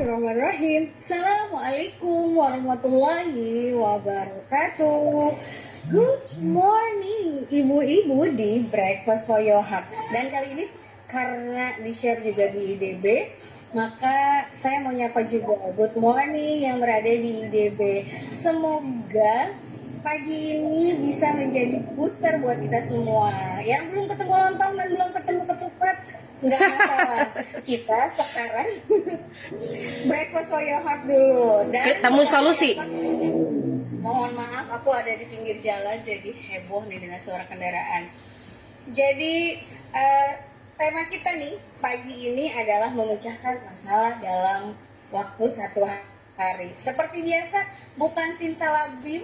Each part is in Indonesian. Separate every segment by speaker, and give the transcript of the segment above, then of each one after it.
Speaker 1: Bismillahirrahmanirrahim. Assalamualaikum warahmatullahi wabarakatuh. Good morning ibu-ibu di Breakfast for Your Heart. Dan kali ini karena di-share juga di IDB, maka saya mau nyapa juga good morning yang berada di IDB. Semoga pagi ini bisa menjadi booster buat kita semua. Yang belum ketemu lontong dan belum ketemu ketupat, nggak masalah. Kita sekarang breakfast for your heart dulu. Dan
Speaker 2: ketemu solusi.
Speaker 1: Mohon maaf, aku ada di pinggir jalan jadi heboh nih dengan suara kendaraan. Jadi tema kita nih pagi ini adalah memecahkan masalah dalam waktu satu hari. Seperti biasa, bukan simsalabim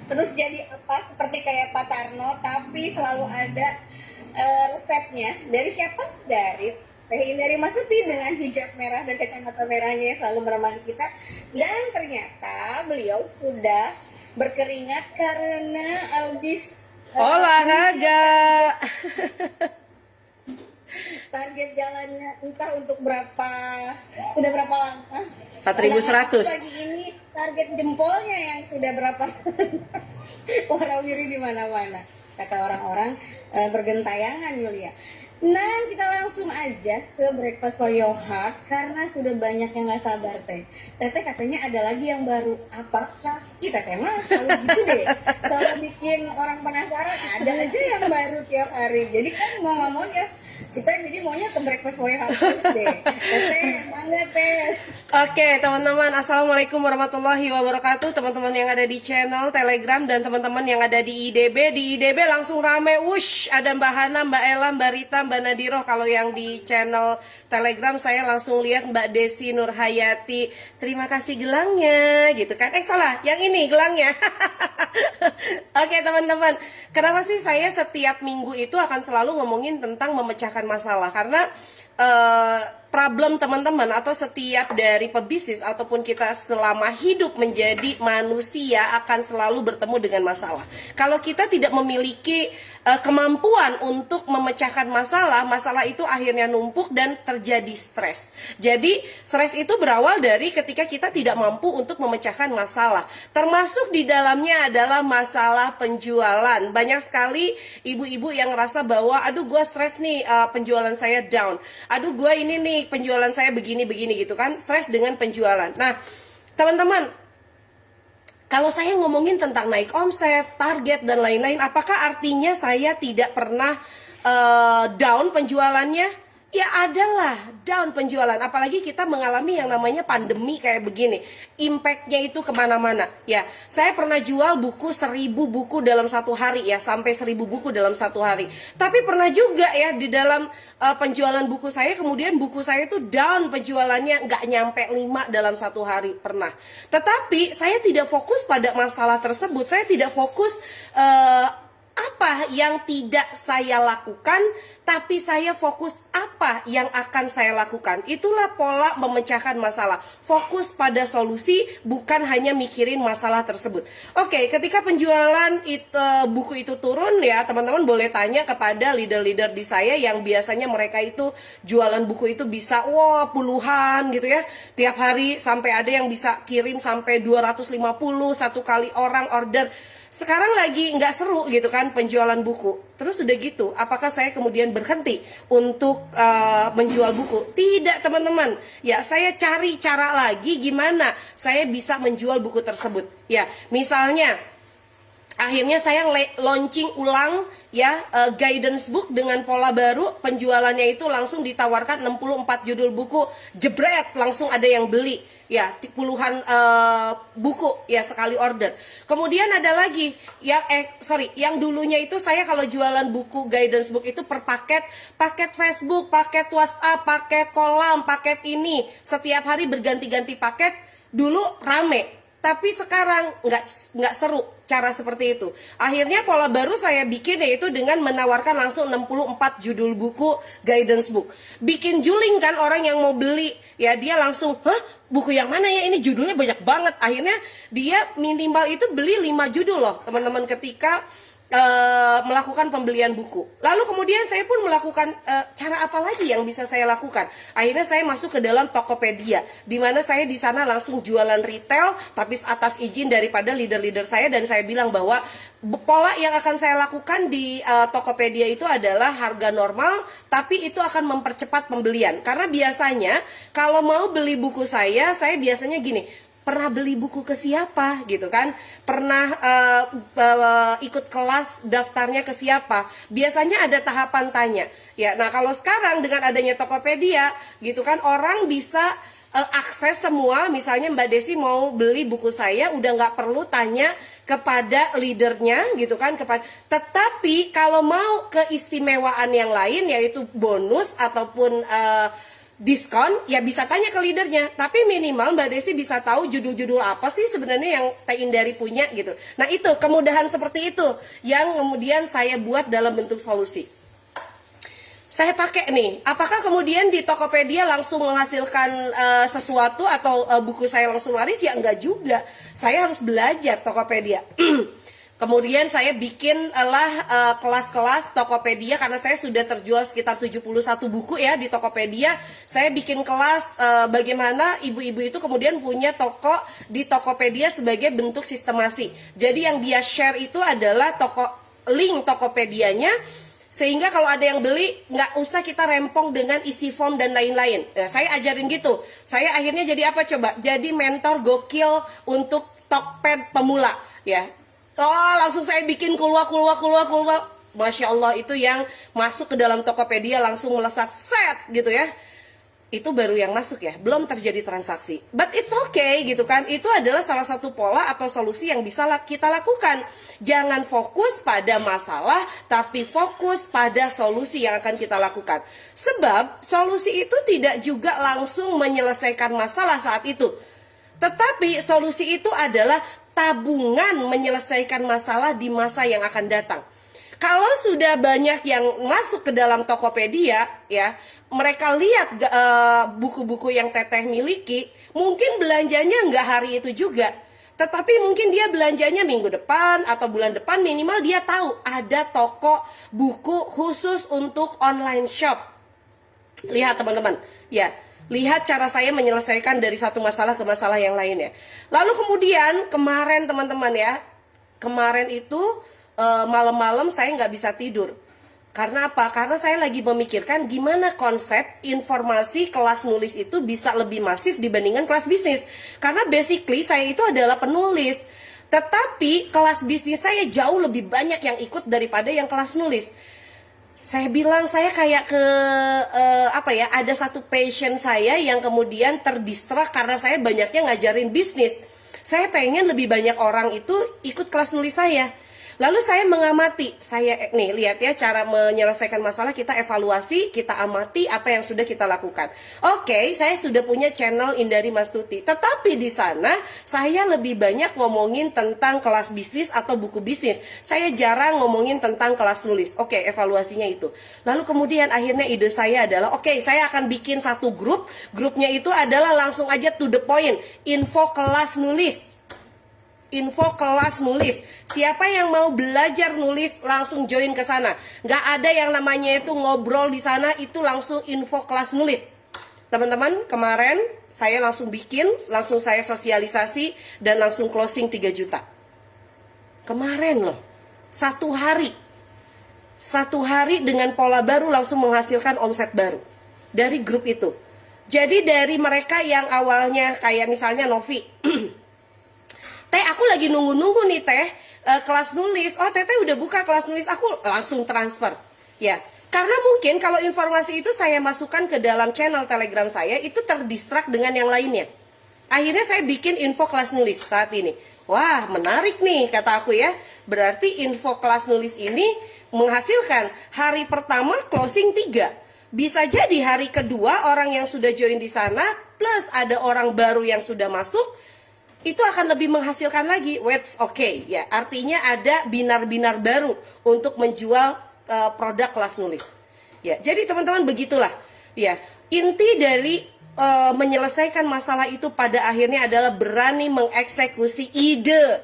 Speaker 1: terus jadi apa seperti kayak Pak Tarno, tapi selalu ada resepnya. Dari siapa? Dari Teh Indari Masuti dengan hijab merah dan kacamata merahnya yang selalu menemani kita. Dan ternyata beliau sudah berkeringat karena habis
Speaker 2: olahraga.
Speaker 1: Target jalannya entah untuk berapa, sudah berapa lama?
Speaker 2: 4.100.
Speaker 1: Pagi ini target jempolnya yang sudah berapa? Warawiri di mana-mana, kata orang-orang bergentayangan Yulia. Nah, kita langsung aja ke Breakfast for Your Heart karena sudah banyak yang nggak sabar Teh. Teteh katanya ada lagi yang baru. Apakah? Kita mah selalu gitu deh, selalu bikin orang penasaran. Ada aja yang baru tiap hari. Jadi kan mau nggak mau ya kita jadi maunya ke Breakfast for Your Heart deh. Teteh, mangga Teh.
Speaker 2: Oke teman-teman, assalamualaikum warahmatullahi wabarakatuh. Teman-teman yang ada di channel Telegram dan teman-teman yang ada di IDB. Di IDB langsung rame, wush, ada Mbak Hana, Mbak Ella, Mbak Rita, Mbak Nadiroh. Kalau yang di channel Telegram saya langsung lihat Mbak Desi Nurhayati. Terima kasih gelangnya, gitu kan. Salah, yang ini gelangnya. Oke teman-teman, kenapa sih saya setiap minggu itu akan selalu ngomongin tentang memecahkan masalah? Karena problem teman-teman atau setiap dari pebisnis ataupun kita selama hidup menjadi manusia akan selalu bertemu dengan masalah. Kalau kita tidak memiliki kemampuan untuk memecahkan masalah, masalah itu akhirnya numpuk dan terjadi stres. Jadi stres itu berawal dari ketika kita tidak mampu untuk memecahkan masalah. Termasuk di dalamnya adalah masalah penjualan. Banyak sekali ibu-ibu yang ngerasa bahwa aduh gue stres nih, penjualan saya down. Aduh gue ini nih penjualan saya begini-begini gitu kan, stres dengan penjualan. Nah teman-teman, kalau saya ngomongin tentang naik omset, target dan lain-lain, apakah artinya saya tidak pernah down penjualannya? Ya adalah down penjualan, apalagi kita mengalami yang namanya pandemi kayak begini. Impactnya itu kemana-mana. Ya, saya pernah jual buku 1.000 buku dalam satu hari ya, sampai 1.000 buku dalam satu hari. Tapi pernah juga ya di dalam penjualan buku saya, kemudian buku saya itu down penjualannya nggak nyampe 5 dalam satu hari, pernah. Tetapi saya tidak fokus pada masalah tersebut, saya tidak fokus apa yang tidak saya lakukan, tapi saya fokus apa yang akan saya lakukan. Itulah pola memecahkan masalah. Fokus pada solusi, bukan hanya mikirin masalah tersebut. Oke, ketika penjualan buku itu turun ya, teman-teman boleh tanya kepada leader-leader di saya yang biasanya mereka itu jualan buku itu bisa puluhan gitu ya. Tiap hari sampai ada yang bisa kirim sampai 250 satu kali orang order. Sekarang lagi nggak seru gitu kan penjualan buku. Terus udah gitu, apakah saya kemudian berhenti untuk menjual buku? Tidak teman-teman. Ya saya cari cara lagi gimana saya bisa menjual buku tersebut. Ya misalnya akhirnya saya launching ulang ya guidance book dengan pola baru. Penjualannya itu langsung ditawarkan 64 judul buku, jebret langsung ada yang beli ya, puluhan buku ya sekali order. Kemudian ada lagi yang yang dulunya itu saya kalau jualan buku guidance book itu per paket, paket Facebook, paket WhatsApp, paket kolam, paket ini, setiap hari berganti-ganti paket. Dulu rame, tapi sekarang nggak seru cara seperti itu. Akhirnya pola baru saya bikin yaitu dengan menawarkan langsung 64 judul buku guidance book. Bikin juling kan orang yang mau beli, ya dia langsung, hah buku yang mana ya, ini judulnya banyak banget. Akhirnya dia minimal itu beli 5 judul loh teman-teman. Ketika melakukan pembelian buku. Lalu kemudian saya pun melakukan cara apa lagi yang bisa saya lakukan. Akhirnya saya masuk ke dalam Tokopedia, di mana saya di sana langsung jualan retail, tapi atas izin daripada leader-leader saya, dan saya bilang bahwa pola yang akan saya lakukan di Tokopedia itu adalah harga normal, tapi itu akan mempercepat pembelian. Karena biasanya kalau mau beli buku saya biasanya gini, pernah beli buku ke siapa gitu kan, pernah ikut kelas, daftarnya ke siapa, biasanya ada tahapan tanya ya. Nah kalau sekarang dengan adanya Tokopedia gitu kan, orang bisa akses semua. Misalnya Mbak Desi mau beli buku saya, udah nggak perlu tanya kepada leadernya gitu kan, tetapi kalau mau keistimewaan yang lain, yaitu bonus ataupun diskon, ya bisa tanya ke leadernya. Tapi minimal Mbak Desi bisa tahu judul-judul apa sih sebenarnya yang Teh Indari punya gitu. Nah itu kemudahan seperti itu yang kemudian saya buat dalam bentuk solusi. Saya pakai nih, apakah kemudian di Tokopedia langsung menghasilkan sesuatu atau buku saya langsung laris? Ya enggak juga. Saya harus belajar Tokopedia. Kemudian saya bikinlah kelas-kelas Tokopedia, karena saya sudah terjual sekitar 71 buku ya di Tokopedia. Saya bikin kelas bagaimana ibu-ibu itu kemudian punya toko di Tokopedia sebagai bentuk sistemasi. Jadi yang dia share itu adalah link Tokopedianya, sehingga kalau ada yang beli nggak usah kita rempong dengan isi form dan lain-lain. Nah, saya ajarin gitu. Saya akhirnya jadi apa coba? Jadi mentor gokil untuk Tokped pemula ya. Oh, langsung saya bikin kulwa. Masya Allah, itu yang masuk ke dalam Tokopedia langsung melesat set gitu ya. Itu baru yang masuk ya, belum terjadi transaksi. But it's okay gitu kan. Itu adalah salah satu pola atau solusi yang bisa kita lakukan. Jangan fokus pada masalah, tapi fokus pada solusi yang akan kita lakukan. Sebab solusi itu tidak juga langsung menyelesaikan masalah saat itu. Tetapi solusi itu adalah tabungan menyelesaikan masalah di masa yang akan datang. Kalau sudah banyak yang masuk ke dalam Tokopedia ya, mereka lihat buku-buku yang Teteh miliki, mungkin belanjanya nggak hari itu juga, tetapi mungkin dia belanjanya minggu depan atau bulan depan. Minimal dia tahu ada toko buku khusus untuk online shop. Lihat teman-teman ya, lihat cara saya menyelesaikan dari satu masalah ke masalah yang lainnya. Lalu kemudian kemarin teman-teman ya, kemarin itu malam-malam saya nggak bisa tidur. Karena apa? Karena saya lagi memikirkan gimana konsep informasi kelas nulis itu bisa lebih masif dibandingkan kelas bisnis. Karena basically saya itu adalah penulis, tetapi kelas bisnis saya jauh lebih banyak yang ikut daripada yang kelas nulis. Saya bilang saya kayak ada satu passion saya yang kemudian terdistrak karena saya banyaknya ngajarin bisnis. Saya pengen lebih banyak orang itu ikut kelas nulis saya. Lalu saya mengamati, nih lihat ya cara menyelesaikan masalah, kita evaluasi, kita amati apa yang sudah kita lakukan. Oke, saya sudah punya channel Indari Mastuti, tetapi di sana saya lebih banyak ngomongin tentang kelas bisnis atau buku bisnis. Saya jarang ngomongin tentang kelas nulis. Oke, evaluasinya itu. Lalu kemudian akhirnya ide saya adalah, oke, saya akan bikin satu grup. Grupnya itu adalah langsung aja to the point, info kelas nulis. Info kelas nulis. Siapa yang mau belajar nulis langsung join ke sana. Nggak ada yang namanya itu ngobrol di sana, itu langsung info kelas nulis. Teman-teman, kemarin saya langsung bikin, langsung saya sosialisasi dan langsung closing 3 juta. Kemarin loh. Satu hari dengan pola baru langsung menghasilkan omset baru dari grup itu. Jadi dari mereka yang awalnya kayak misalnya Novi, Teh, aku lagi nunggu-nunggu nih Teh, kelas nulis. Oh, Teteh udah buka kelas nulis, aku langsung transfer. Ya, karena mungkin kalau informasi itu saya masukkan ke dalam channel Telegram saya, itu terdistrak dengan yang lainnya. Akhirnya saya bikin info kelas nulis saat ini. Wah, menarik nih kata aku ya. Berarti info kelas nulis ini menghasilkan hari pertama closing 3. Bisa jadi hari kedua orang yang sudah join di sana plus ada orang baru yang sudah masuk, itu akan lebih menghasilkan lagi. Oke ya, artinya ada binar-binar baru untuk menjual produk kelas nulis. Ya, jadi teman-teman begitulah. Ya, inti dari menyelesaikan masalah itu pada akhirnya adalah berani mengeksekusi ide.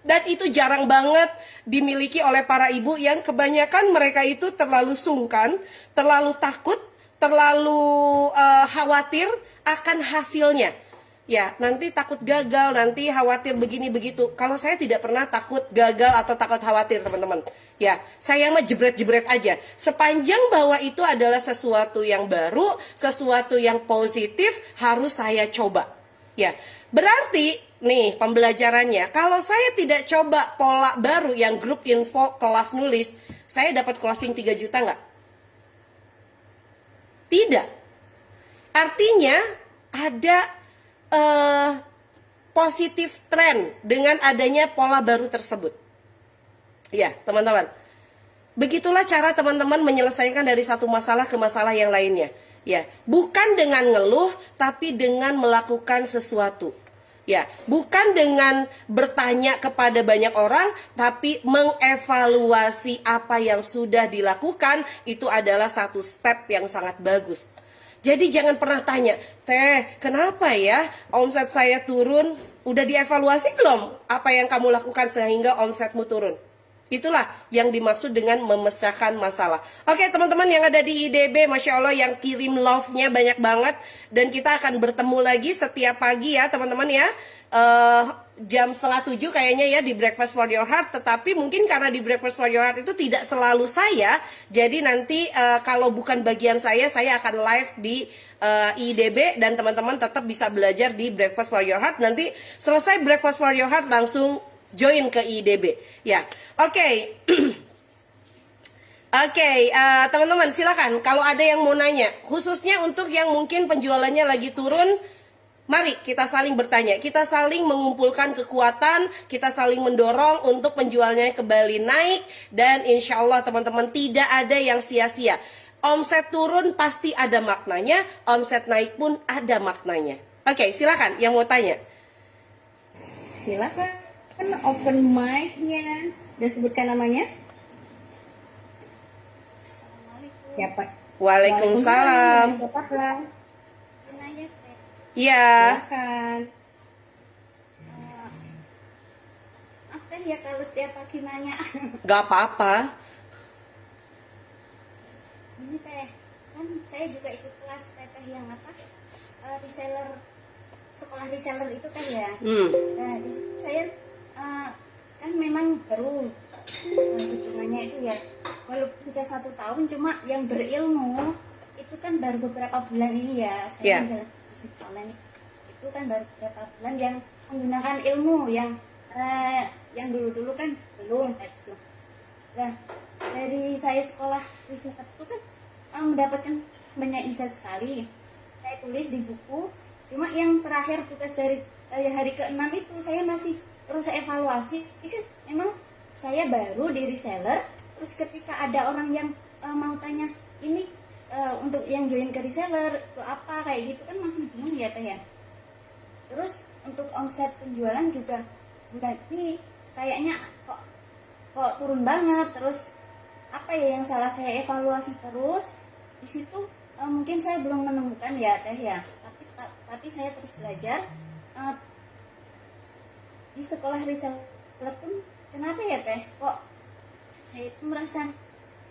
Speaker 2: Dan itu jarang banget dimiliki oleh para ibu yang kebanyakan mereka itu terlalu sungkan, terlalu takut, terlalu khawatir akan hasilnya. Ya, nanti takut gagal, nanti khawatir begini begitu. Kalau saya tidak pernah takut gagal atau takut khawatir, teman-teman. Ya, saya mah jebret-jebret aja. Sepanjang bahwa itu adalah sesuatu yang baru, sesuatu yang positif, harus saya coba. Ya, berarti nih pembelajarannya, kalau saya tidak coba pola baru yang grup info kelas nulis, saya dapat closing 3 juta nggak? Tidak. Artinya ada positif tren dengan adanya pola baru tersebut. Ya, teman-teman. Begitulah cara teman-teman menyelesaikan dari satu masalah ke masalah yang lainnya. Ya, bukan dengan ngeluh, tapi dengan melakukan sesuatu. Ya, bukan dengan bertanya kepada banyak orang, tapi mengevaluasi apa yang sudah dilakukan, itu adalah satu step yang sangat bagus. Jadi jangan pernah tanya, Teh, kenapa ya omset saya turun? Udah dievaluasi belum apa yang kamu lakukan sehingga omsetmu turun? Itulah yang dimaksud dengan memecahkan masalah. Oke teman-teman yang ada di IDB, Masya Allah yang kirim love-nya banyak banget. Dan kita akan bertemu lagi setiap pagi ya teman-teman ya. Jam 6:30 kayaknya ya di Breakfast for Your Heart. Tetapi mungkin karena di Breakfast for Your Heart itu tidak selalu saya. Jadi nanti kalau bukan bagian saya akan live di IDB. Dan teman-teman tetap bisa belajar di Breakfast for Your Heart. Nanti selesai Breakfast for Your Heart langsung join ke IDB. Ya, oke. Oke, teman-teman silakan kalau ada yang mau nanya. Khususnya untuk yang mungkin penjualannya lagi turun. Mari kita saling bertanya, kita saling mengumpulkan kekuatan, kita saling mendorong untuk penjualnya kembali naik. Dan insya Allah teman-teman tidak ada yang sia-sia. Omset turun pasti ada maknanya, omset naik pun ada maknanya. Oke, silakan yang mau tanya.
Speaker 1: Silakan open mic-nya dan sebutkan namanya.
Speaker 3: Assalamualaikum.
Speaker 1: Siapa?
Speaker 2: Waalaikumsalam.
Speaker 1: Siapa?
Speaker 2: Iya.
Speaker 1: Silakan.
Speaker 3: Maaf Teh ya kalau setiap pagi nanya.
Speaker 2: Gak apa-apa.
Speaker 3: Ini Teh, kan saya juga ikut kelas Teh yang apa? Reseller, sekolah reseller itu kan ya. Nah, saya kan memang baru hitungannya itu ya. Walaupun sudah 1 tahun, cuma yang berilmu itu kan baru beberapa bulan ini ya. Saya menjalankan bisnis online itu kan baru beberapa bulan yang menggunakan ilmu yang dulu-dulu kan belum itu. Nah, dari saya sekolah riset itu kan mendapatkan banyak insight sekali. Saya tulis di buku, cuma yang terakhir tugas dari hari ke-6 itu saya masih terus evaluasi. Itu memang saya baru di reseller, terus ketika ada orang yang mau tanya ini untuk yang join ke reseller itu apa kayak gitu kan masih bingung ya Teh ya. Terus untuk omset penjualan juga bulan ini kayaknya kok turun banget. Terus apa ya yang salah, saya evaluasi terus di situ. Mungkin saya belum menemukan ya Teh ya, tapi saya terus belajar di sekolah reseller pun. Kenapa ya Teh kok saya itu merasa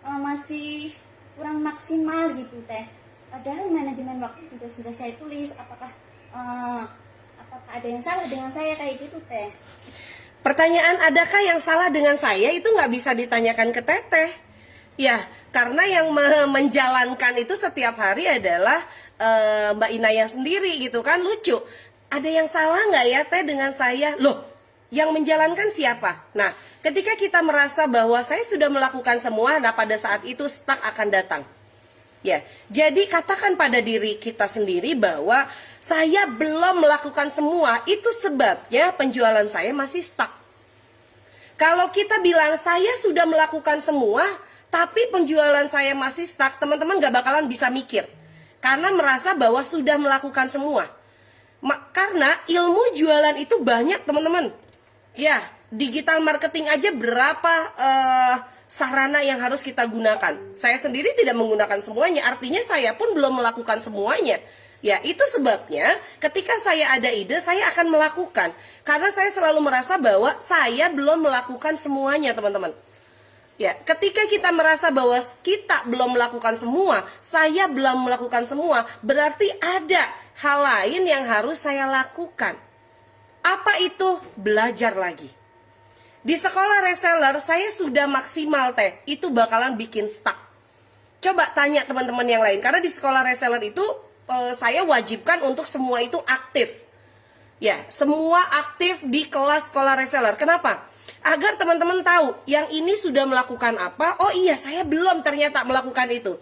Speaker 3: masih kurang maksimal gitu Teh, padahal manajemen waktu juga sudah saya tulis. Apakah ada yang salah dengan saya kayak gitu Teh?
Speaker 2: Pertanyaan adakah yang salah dengan saya itu nggak bisa ditanyakan ke Teteh. Ya, karena yang menjalankan itu setiap hari adalah Mbak Inaya sendiri gitu kan. Lucu, ada yang salah nggak ya Teh dengan saya? Loh, yang menjalankan siapa? Nah, ketika kita merasa bahwa saya sudah melakukan semua, nah pada saat itu stuck akan datang. Ya, jadi katakan pada diri kita sendiri bahwa saya belum melakukan semua, itu sebabnya penjualan saya masih stuck. Kalau kita bilang saya sudah melakukan semua, tapi penjualan saya masih stuck, teman-teman gak bakalan bisa mikir. Karena merasa bahwa sudah melakukan semua. Karena ilmu jualan itu banyak teman-teman. Ya, digital marketing aja berapa sarana yang harus kita gunakan. Saya sendiri tidak menggunakan semuanya, artinya saya pun belum melakukan semuanya. Ya, itu sebabnya ketika saya ada ide, saya akan melakukan. Karena saya selalu merasa bahwa saya belum melakukan semuanya, teman-teman. Ya, ketika kita merasa bahwa kita belum melakukan semua, saya belum melakukan semua, berarti ada hal lain yang harus saya lakukan. Apa itu? Belajar lagi. Di sekolah reseller, saya sudah maksimal teh, itu bakalan bikin stuck. Coba tanya teman-teman yang lain, karena di sekolah reseller itu saya wajibkan untuk semua itu aktif. Ya, semua aktif di kelas sekolah reseller. Kenapa? Agar teman-teman tahu yang ini sudah melakukan apa. Oh iya, saya belum ternyata melakukan itu.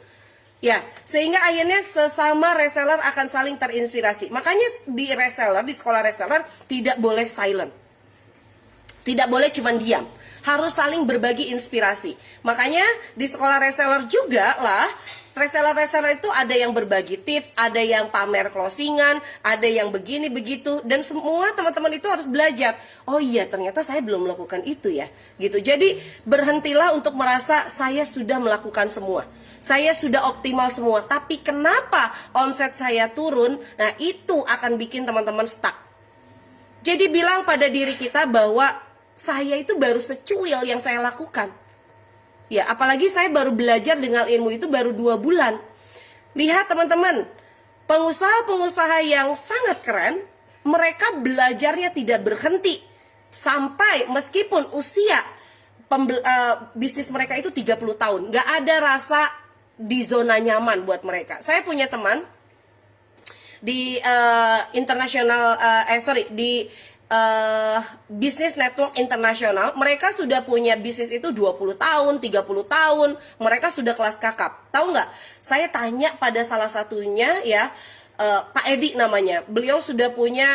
Speaker 2: Ya, sehingga akhirnya sesama reseller akan saling terinspirasi. Makanya di reseller, di sekolah reseller tidak boleh silent. Tidak boleh cuma diam. Harus saling berbagi inspirasi. Makanya di sekolah reseller juga lah, reseller-reseller itu ada yang berbagi tips, ada yang pamer closingan, ada yang begini begitu, dan semua teman-teman itu harus belajar. Oh iya, ternyata saya belum melakukan itu ya, gitu. Jadi berhentilah untuk merasa saya sudah melakukan semua, saya sudah optimal semua. Tapi kenapa omset saya turun? Nah, itu akan bikin teman-teman stuck. Jadi bilang pada diri kita bahwa saya itu baru secuil yang saya lakukan. Ya, apalagi saya baru belajar dengan ilmu itu baru 2 bulan. Lihat teman-teman, pengusaha-pengusaha yang sangat keren, mereka belajarnya tidak berhenti. Sampai meskipun usia bisnis mereka itu 30 tahun. Gak ada rasa di zona nyaman buat mereka. Saya punya teman di Business Network Internasional, mereka sudah punya bisnis itu 20 tahun, 30 tahun, mereka sudah kelas kakap. Tahu nggak? Saya tanya pada salah satunya ya, Pak Edi namanya, beliau sudah punya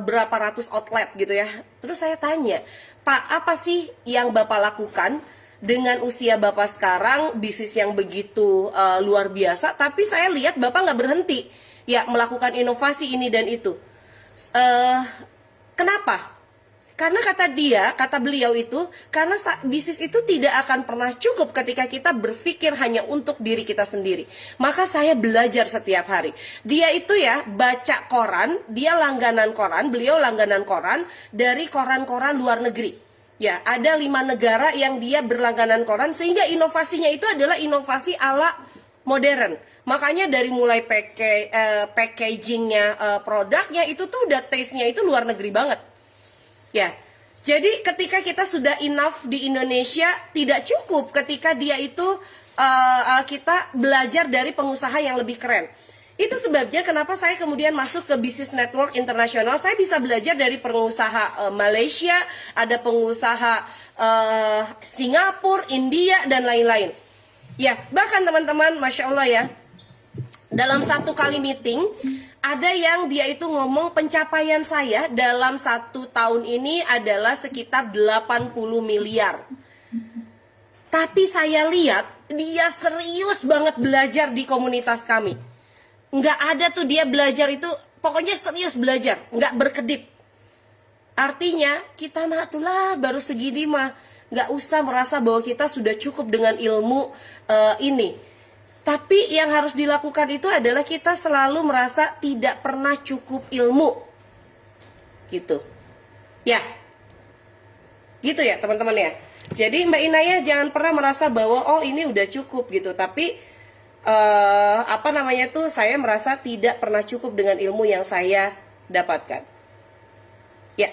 Speaker 2: berapa ratus outlet gitu ya. Terus saya tanya, Pak, apa sih yang Bapak lakukan dengan usia Bapak sekarang, bisnis yang begitu luar biasa, tapi saya lihat Bapak nggak berhenti ya melakukan inovasi ini dan itu. Kenapa? Karena kata beliau itu, karena bisnis itu tidak akan pernah cukup ketika kita berpikir hanya untuk diri kita sendiri. Maka saya belajar setiap hari. Dia itu ya baca koran, dia langganan koran, beliau langganan koran dari koran-koran luar negeri. Ya, ada 5 negara yang dia berlangganan koran, sehingga inovasinya itu adalah inovasi ala modern. Makanya dari mulai packagingnya, produknya itu tuh udah taste-nya itu luar negeri banget. Ya, jadi ketika kita sudah enough di Indonesia, tidak cukup ketika dia itu kita belajar dari pengusaha yang lebih keren. Itu sebabnya kenapa saya kemudian masuk ke Business Network Internasional. Saya bisa belajar dari pengusaha Malaysia, ada pengusaha Singapura, India, dan lain-lain. Ya, bahkan teman-teman, Masya Allah ya, dalam satu kali meeting, ada yang dia itu ngomong pencapaian saya dalam 1 tahun ini adalah sekitar 80 miliar. Tapi saya lihat, dia serius banget belajar di komunitas kami. Nggak ada tuh dia belajar itu, pokoknya serius belajar, nggak berkedip. Artinya, kita mah itulah baru segini mah, nggak usah merasa bahwa kita sudah cukup dengan ilmu ini. Tapi yang harus dilakukan itu adalah kita selalu merasa tidak pernah cukup ilmu. Gitu. Ya. Gitu ya teman-teman ya. Jadi Mbak Inaya jangan pernah merasa bahwa oh ini udah cukup gitu. Tapi saya merasa tidak pernah cukup dengan ilmu yang saya dapatkan. Ya.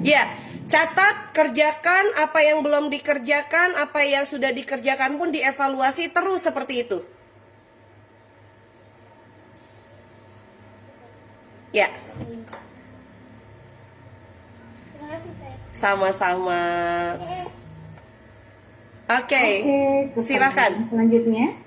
Speaker 2: Ya. Catat, kerjakan apa yang belum dikerjakan, apa yang sudah dikerjakan pun dievaluasi terus seperti itu. Ya.
Speaker 3: Terima kasih, Teh.
Speaker 2: Sama-sama. Oke, silakan.
Speaker 1: Selanjutnya.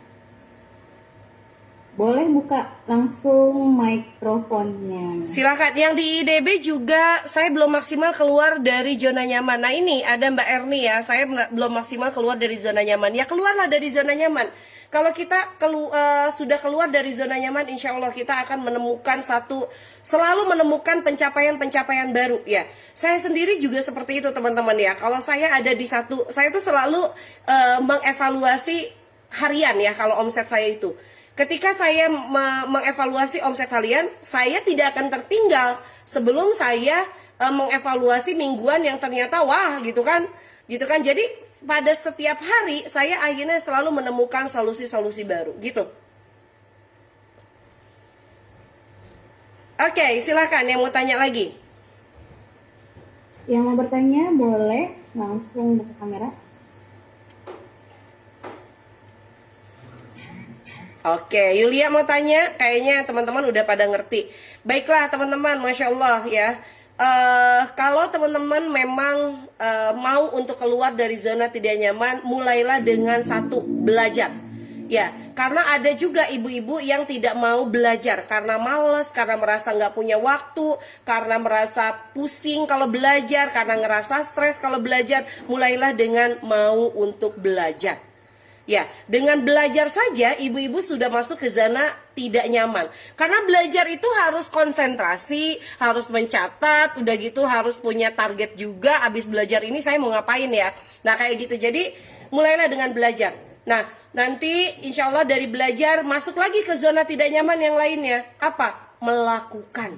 Speaker 4: Boleh buka langsung mikrofonnya.
Speaker 2: Silakan. Yang di IDB juga saya belum maksimal keluar dari zona nyaman. Nah ini ada Mbak Erni ya, saya belum maksimal keluar dari zona nyaman. Ya keluarlah dari zona nyaman. Kalau kita sudah keluar dari zona nyaman, insya Allah kita akan menemukan selalu menemukan pencapaian-pencapaian baru ya. Saya sendiri juga seperti itu teman-teman ya. Kalau saya ada di saya tuh selalu mengevaluasi harian ya kalau omset saya itu. Ketika saya mengevaluasi omset harian, saya tidak akan tertinggal sebelum saya mengevaluasi mingguan yang ternyata wah gitu kan. Jadi pada setiap hari saya akhirnya selalu menemukan solusi-solusi baru gitu. Oke, silakan yang mau tanya lagi.
Speaker 4: Yang mau bertanya boleh langsung buka kamera.
Speaker 2: Oke, Yulia mau tanya, kayaknya teman-teman udah pada ngerti. Baiklah teman-teman, Masya Allah ya. Kalau teman-teman memang mau untuk keluar dari zona tidak nyaman, mulailah dengan satu, belajar. Ya, karena ada juga ibu-ibu yang tidak mau belajar karena males, karena merasa nggak punya waktu, karena merasa pusing kalau belajar, karena ngerasa stres kalau belajar. Mulailah dengan mau untuk belajar. Ya, dengan belajar saja ibu-ibu sudah masuk ke zona tidak nyaman. Karena belajar itu harus konsentrasi, harus mencatat, udah gitu harus punya target juga. Abis belajar ini saya mau ngapain ya? Nah kayak gitu, jadi mulailah dengan belajar. Nah nanti insya Allah dari belajar masuk lagi ke zona tidak nyaman yang lainnya. Apa? Melakukan.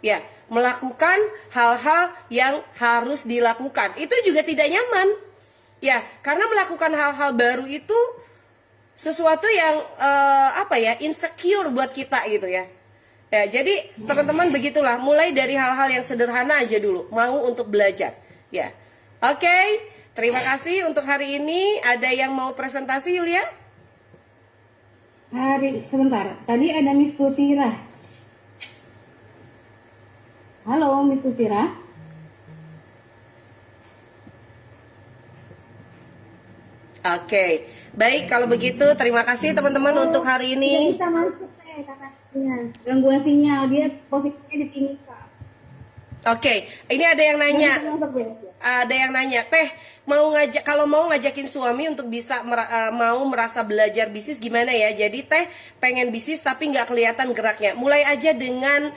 Speaker 2: Ya, melakukan hal-hal yang harus dilakukan. Itu juga tidak nyaman. Ya, karena melakukan hal-hal baru itu sesuatu yang insecure buat kita gitu ya. Ya, jadi teman-teman begitulah, mulai dari hal-hal yang sederhana aja dulu, mau untuk belajar. Ya, oke, terima kasih untuk hari ini. Ada yang mau presentasi Yulia?
Speaker 4: Sebentar, tadi ada Miss Tusira. Halo Miss Tusira.
Speaker 2: Oke, baik kalau begitu terima kasih teman-teman untuk hari ini.
Speaker 4: Tidak bisa masuk katanya, gangguan sinyal, dia posisinya di timika.
Speaker 2: Oke, ini ada yang nanya. Ada yang nanya, Teh kalau mau ngajakin suami untuk bisa mau merasa belajar bisnis gimana ya? Jadi Teh pengen bisnis tapi nggak kelihatan geraknya. Mulai aja dengan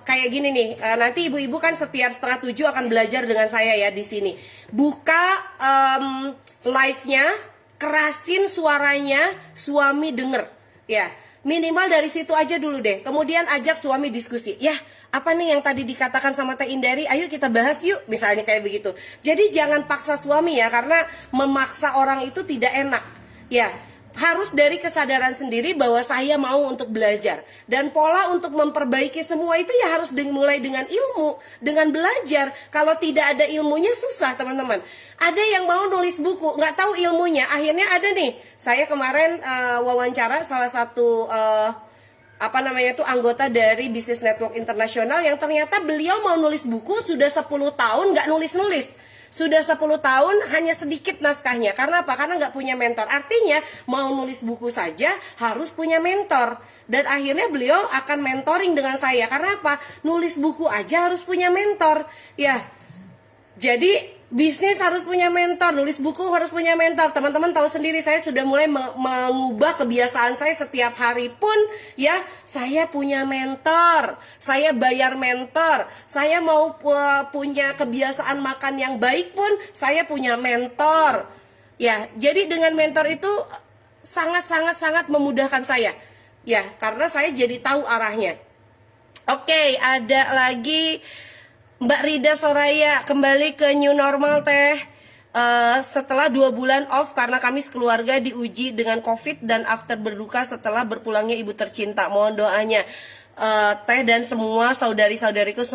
Speaker 2: kayak gini nih. Nanti ibu-ibu kan setiap 6:30 akan belajar dengan saya ya di sini. Buka live-nya, kerasin suaranya, suami denger. Ya, minimal dari situ aja dulu deh. Kemudian ajak suami diskusi. Ya, apa nih yang tadi dikatakan sama Teh Indari? Ayo kita bahas yuk. Misalnya kayak begitu. Jadi jangan paksa suami ya, karena memaksa orang itu tidak enak. Ya, harus dari kesadaran sendiri bahwa saya mau untuk belajar. Dan pola untuk memperbaiki semua itu ya harus dimulai dengan ilmu, dengan belajar. Kalau tidak ada ilmunya susah teman-teman. Ada yang mau nulis buku, nggak tahu ilmunya. Akhirnya ada nih, saya kemarin wawancara salah satu anggota dari Business Network Internasional yang ternyata beliau mau nulis buku sudah 10 tahun nggak nulis-nulis. Sudah 10 tahun hanya sedikit naskahnya. Karena apa? Karena nggak punya mentor. Artinya mau nulis buku saja harus punya mentor. Dan akhirnya beliau akan mentoring dengan saya. Karena apa? Nulis buku aja harus punya mentor. Ya, jadi bisnis harus punya mentor, nulis buku harus punya mentor. Teman-teman tahu sendiri, saya sudah mulai mengubah kebiasaan saya setiap hari pun ya, saya punya mentor, saya bayar mentor. Saya mau punya kebiasaan makan yang baik pun saya punya mentor. Ya, jadi dengan mentor itu sangat memudahkan saya. Ya, karena saya jadi tahu arahnya. Oke, ada lagi Mbak Rida Soraya, kembali ke new normal Teh. Setelah 2 bulan off karena kami sekeluarga diuji dengan COVID dan after berduka setelah berpulangnya ibu tercinta. Mohon doanya Teh dan semua saudari-saudariku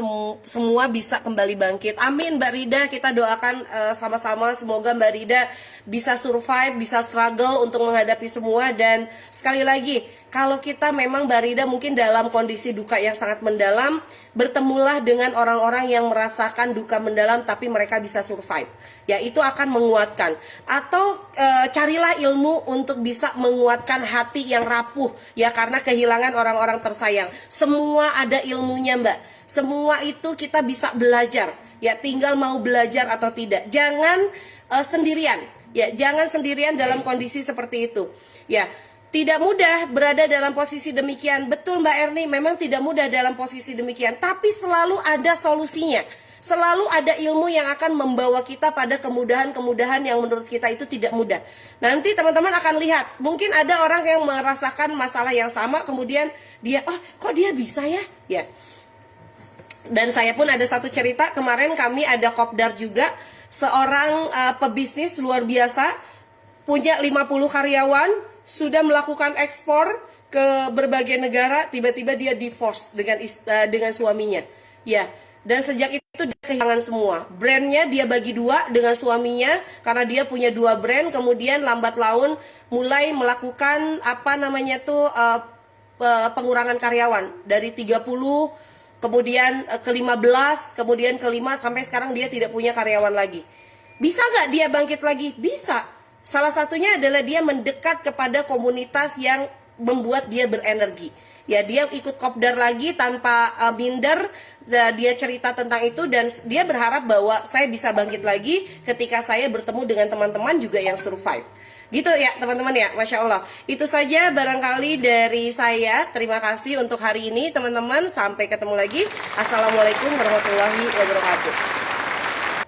Speaker 2: semua bisa kembali bangkit. Amin Mbak Rida, kita doakan sama-sama semoga Mbak Rida bisa survive, bisa struggle untuk menghadapi semua. Dan sekali lagi kalau kita memang Mbak Rida mungkin dalam kondisi duka yang sangat mendalam, bertemulah dengan orang-orang yang merasakan duka mendalam tapi mereka bisa survive. Ya, itu akan menguatkan. Atau carilah ilmu untuk bisa menguatkan hati yang rapuh, ya, karena kehilangan orang-orang tersayang. Semua ada ilmunya, Mbak. Semua itu kita bisa belajar. Ya, tinggal mau belajar atau tidak. Jangan sendirian. Ya, jangan sendirian dalam kondisi seperti itu. Ya, tidak mudah berada dalam posisi demikian. Betul Mbak Erni, memang tidak mudah dalam posisi demikian. Tapi selalu ada solusinya. Selalu ada ilmu yang akan membawa kita pada kemudahan-kemudahan yang menurut kita itu tidak mudah. Nanti teman-teman akan lihat, mungkin ada orang yang merasakan masalah yang sama, kemudian dia, oh kok dia bisa ya? Ya. Dan saya pun ada satu cerita, kemarin kami ada kopdar juga, seorang pebisnis luar biasa, punya 50 karyawan, sudah melakukan ekspor ke berbagai negara, tiba-tiba dia divorce dengan suaminya. Ya, dan sejak itu dia kehilangan semua. Brandnya dia bagi dua dengan suaminya karena dia punya 2 brand. Kemudian lambat laun mulai melakukan pengurangan karyawan dari 30 kemudian ke 15, kemudian ke 5 sampai sekarang dia tidak punya karyawan lagi. Bisa nggak dia bangkit lagi? Bisa. Salah satunya adalah dia mendekat kepada komunitas yang membuat dia berenergi. Ya, dia ikut kopdar lagi tanpa minder. Dia cerita tentang itu dan dia berharap bahwa saya bisa bangkit lagi ketika saya bertemu dengan teman-teman juga yang survive. Gitu ya teman-teman ya, Masya Allah. Itu saja barangkali dari saya. Terima kasih untuk hari ini teman-teman. Sampai ketemu lagi. Assalamualaikum warahmatullahi wabarakatuh.